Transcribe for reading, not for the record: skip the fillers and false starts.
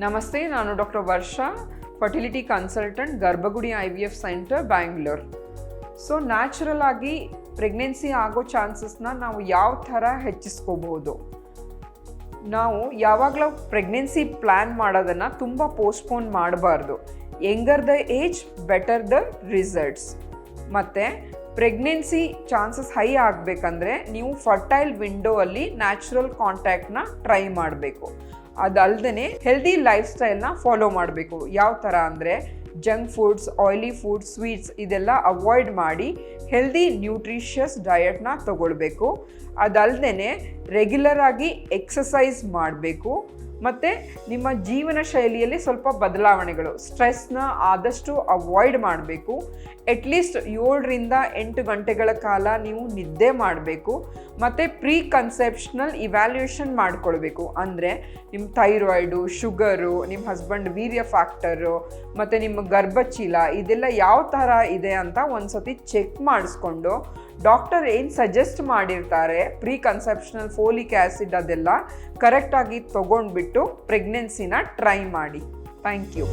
ನಮಸ್ತೆ, ನಾನು ಡಾಕ್ಟರ್ ವರ್ಷಾ, fertility consultant, ಗರ್ಭಗುಡಿ IVF centre, Bangalore. So natural ಆಗಿ ಪ್ರೆಗ್ನೆನ್ಸಿ ಆಗೋ ಚಾನ್ಸಸ್ನ ನಾವು ಯಾವ ಥರ ಹೆಚ್ಚಿಸ್ಕೋಬಹುದು? ನಾವು ಯಾವಾಗಲೂ ಪ್ರೆಗ್ನೆನ್ಸಿ ಪ್ಲ್ಯಾನ್ ಮಾಡೋದನ್ನು ತುಂಬ ಪೋಸ್ಟ್ಪೋನ್ ಮಾಡಬಾರ್ದು. Younger the age better the results. ಮತ್ತು ಪ್ರೆಗ್ನೆನ್ಸಿ ಚಾನ್ಸಸ್ ಹೈ ಆಗಬೇಕಂದ್ರೆ ನೀವು ಫರ್ಟೈಲ್ ವಿಂಡೋ ಅಲ್ಲಿ ನ್ಯಾಚುರಲ್ ಕಾಂಟ್ಯಾಕ್ಟ್ನ ಟ್ರೈ ಮಾಡಬೇಕು. ಅದಲ್ಲದೆ ಹೆಲ್ದಿ ಲೈಫ್ ಸ್ಟೈಲ್ನ ಫಾಲೋ ಮಾಡಬೇಕು. ಯಾವ ಥರ ಅಂದರೆ junk foods, oily foods, sweets ಇದೆಲ್ಲ ಅವಾಯ್ಡ್ ಮಾಡಿ ಹೆಲ್ದಿ ನ್ಯೂಟ್ರಿಷಿಯಸ್ ಡಯಟ್ನ ತಗೊಳ್ಬೇಕು. ಅದಲ್ಲದೆ ರೆಗ್ಯುಲರ್ ಆಗಿ ಎಕ್ಸಸೈಸ್ ಮಾಡಬೇಕು. ಮತ್ತು ನಿಮ್ಮ ಜೀವನ ಶೈಲಿಯಲ್ಲಿ ಸ್ವಲ್ಪ ಬದಲಾವಣೆಗಳು, ಸ್ಟ್ರೆಸ್ನ ಆದಷ್ಟು ಅವಾಯ್ಡ್ ಮಾಡಬೇಕು. ಅಟ್ಲೀಸ್ಟ್ 7ರಿಂದ 8 ಗಂಟೆಗಳ ಕಾಲ ನೀವು ನಿದ್ದೆ ಮಾಡಬೇಕು. ಮತ್ತು ಪ್ರೀ ಕನ್ಸೆಪ್ಷನಲ್ ಇವ್ಯಾಲ್ಯೂಯೇಷನ್ ಮಾಡ್ಕೊಳ್ಬೇಕು. ಅಂದರೆ ನಿಮ್ಮ ಥೈರಾಯ್ಡು, ಶುಗರು, ನಿಮ್ಮ ಹಸ್ಬೆಂಡ್ ವೀರ್ಯ ಫ್ಯಾಕ್ಟರು ಮತ್ತು ನಿಮ್ಮ ಗರ್ಭಚೀಲ ಇದೆಲ್ಲ ಯಾವ ಥರ ಇದೆ ಅಂತ ಒಂದು ಸತಿ ಚೆಕ್ ಮಾಡಿಸ್ಕೊಂಡು ಡಾಕ್ಟರ್ ಏನು ಸಜೆಸ್ಟ್ ಮಾಡಿರ್ತಾರೆ ಪ್ರೀ ಕನ್ಸೆಪ್ಷನಲ್ ಫೋಲಿಕ್ ಆ್ಯಸಿಡ್ ಅದೆಲ್ಲ ಕರೆಕ್ಟಾಗಿ ತೊಗೊಂಡ್ಬಿಟ್ಟು ಪ್ರೆಗ್ನೆನ್ಸಿನ ಟ್ರೈ ಮಾಡಿ. Thank you.